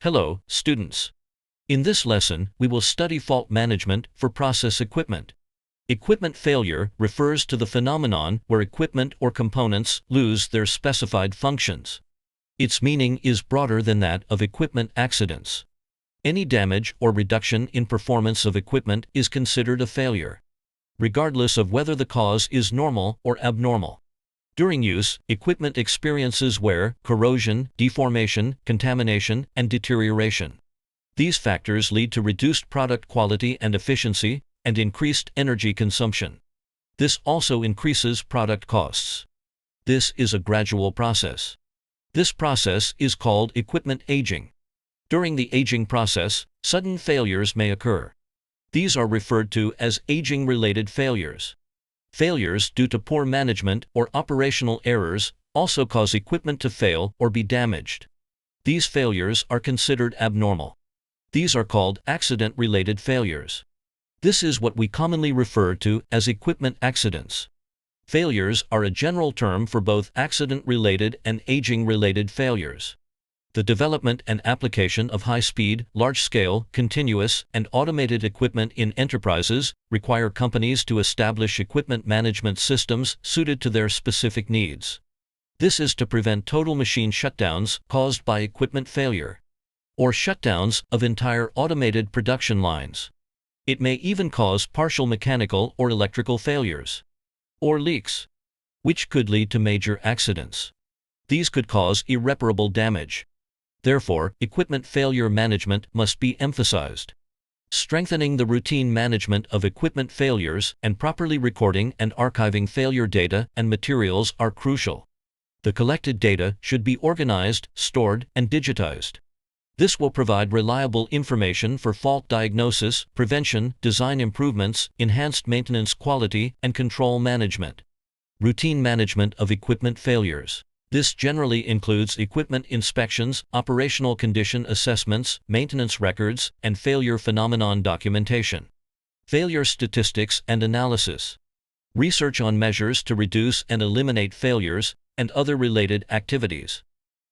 Hello, students. In this lesson, we will study fault management for process equipment. Equipment failure refers to the phenomenon where equipment or components lose their specified functions. Its meaning is broader than that of equipment accidents. Any damage or reduction in performance of equipment is considered a failure, regardless of whether the cause is normal or abnormal. During use, equipment experiences wear, corrosion, deformation, contamination, and deterioration. These factors lead to reduced product quality and efficiency, and increased energy consumption. This also increases product costs. This is a gradual process. This process is called equipment aging. During the aging process, sudden failures may occur. These are referred to as aging-related failures. Failures due to poor management or operational errors also cause equipment to fail or be damaged. These failures are considered abnormal. These are called accident-related failures. This is what we commonly refer to as equipment accidents. Failures are a general term for both accident-related and aging-related failures. The development and application of high-speed, large-scale, continuous, and automated equipment in enterprises require companies to establish equipment management systems suited to their specific needs. This is to prevent total machine shutdowns caused by equipment failure, or shutdowns of entire automated production lines. It may even cause partial mechanical or electrical failures, or leaks, which could lead to major accidents. These could cause irreparable damage. Therefore, equipment failure management must be emphasized. Strengthening the routine management of equipment failures and properly recording and archiving failure data and materials are crucial. The collected data should be organized, stored, and digitized. This will provide reliable information for fault diagnosis, prevention, design improvements, enhanced maintenance quality, and control management. Routine management of equipment failures. This generally includes equipment inspections, operational condition assessments, maintenance records, and failure phenomenon documentation. Failure statistics and analysis. Research on measures to reduce and eliminate failures, and other related activities.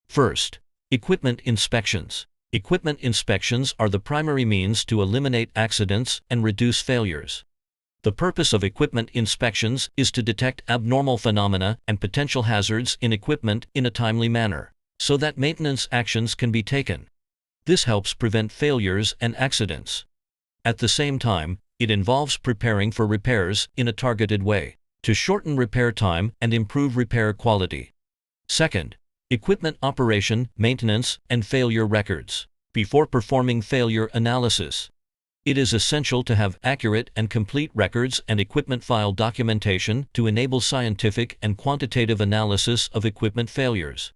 First, equipment inspections. Equipment inspections are the primary means to eliminate accidents and reduce failures. The purpose of equipment inspections is to detect abnormal phenomena and potential hazards in equipment in a timely manner, so that maintenance actions can be taken. This helps prevent failures and accidents. At the same time, it involves preparing for repairs in a targeted way, to shorten repair time and improve repair quality. Second, equipment operation, maintenance, and failure records. Before performing failure analysis, it is essential to have accurate and complete records and equipment file documentation to enable scientific and quantitative analysis of equipment failures.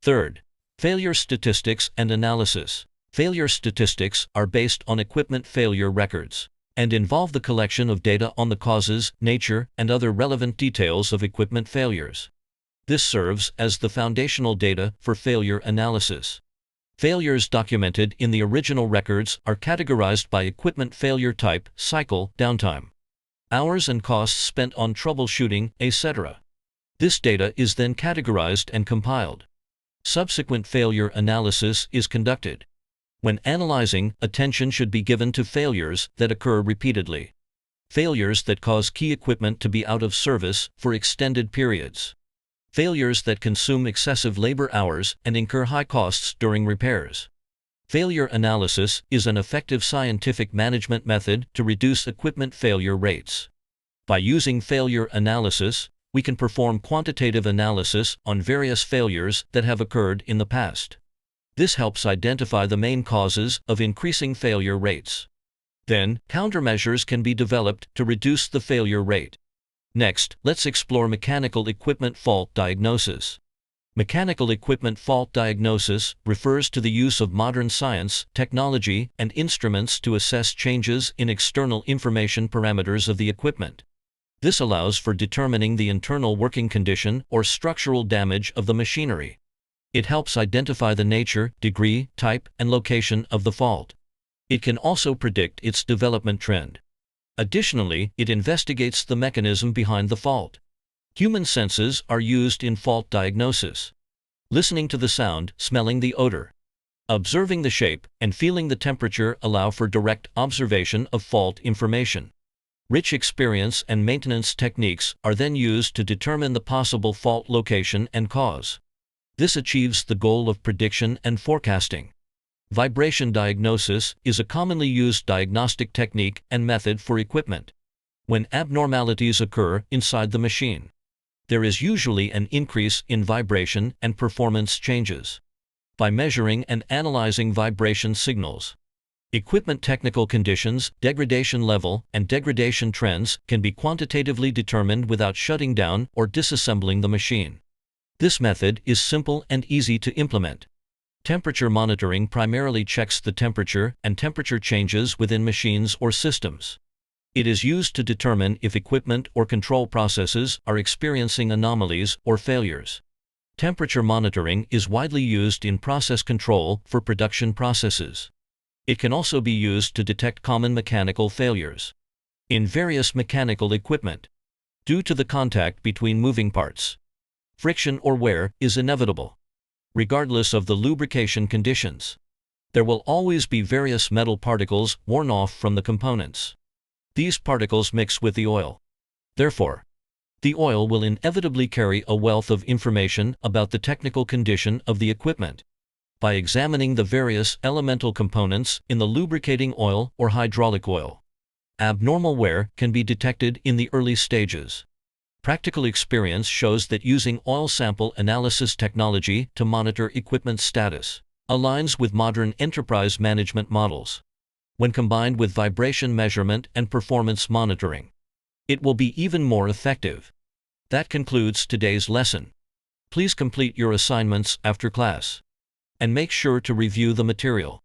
Third, failure statistics and analysis. Failure statistics are based on equipment failure records and involve the collection of data on the causes, nature, and other relevant details of equipment failures. This serves as the foundational data for failure analysis. Failures documented in the original records are categorized by equipment failure type, cycle, downtime, hours and costs spent on troubleshooting, etc. This data is then categorized and compiled. Subsequent failure analysis is conducted. When analyzing, attention should be given to failures that occur repeatedly. Failures that cause key equipment to be out of service for extended periods. Failures that consume excessive labor hours and incur high costs during repairs. Failure analysis is an effective scientific management method to reduce equipment failure rates. By using failure analysis, we can perform quantitative analysis on various failures that have occurred in the past. This helps identify the main causes of increasing failure rates. Then, countermeasures can be developed to reduce the failure rate. Next, let's explore mechanical equipment fault diagnosis. Mechanical equipment fault diagnosis refers to the use of modern science, technology, and instruments to assess changes in external information parameters of the equipment. This allows for determining the internal working condition or structural damage of the machinery. It helps identify the nature, degree, type, and location of the fault. It can also predict its development trend. Additionally, it investigates the mechanism behind the fault. Human senses are used in fault diagnosis. Listening to the sound, smelling the odor, Observing the shape and feeling the temperature allow for direct observation of fault information. Rich experience and maintenance techniques are then used to determine the possible fault location and cause. This achieves the goal of prediction and forecasting. Vibration diagnosis is a commonly used diagnostic technique and method for equipment. When abnormalities occur inside the machine, there is usually an increase in vibration and performance changes. By measuring and analyzing vibration signals, equipment technical conditions, degradation level, and degradation trends can be quantitatively determined without shutting down or disassembling the machine. This method is simple and easy to implement. Temperature monitoring primarily checks the temperature and temperature changes within machines or systems. It is used to determine if equipment or control processes are experiencing anomalies or failures. Temperature monitoring is widely used in process control for production processes. It can also be used to detect common mechanical failures in various mechanical equipment. Due to the contact between moving parts, friction or wear is inevitable. Regardless of the lubrication conditions, there will always be various metal particles worn off from the components. These particles mix with the oil. Therefore, the oil will inevitably carry a wealth of information about the technical condition of the equipment. By examining the various elemental components in the lubricating oil or hydraulic oil, abnormal wear can be detected in the early stages. Practical experience shows that using oil sample analysis technology to monitor equipment status aligns with modern enterprise management models. When combined with vibration measurement and performance monitoring, it will be even more effective. That concludes today's lesson. Please complete your assignments after class and make sure to review the material.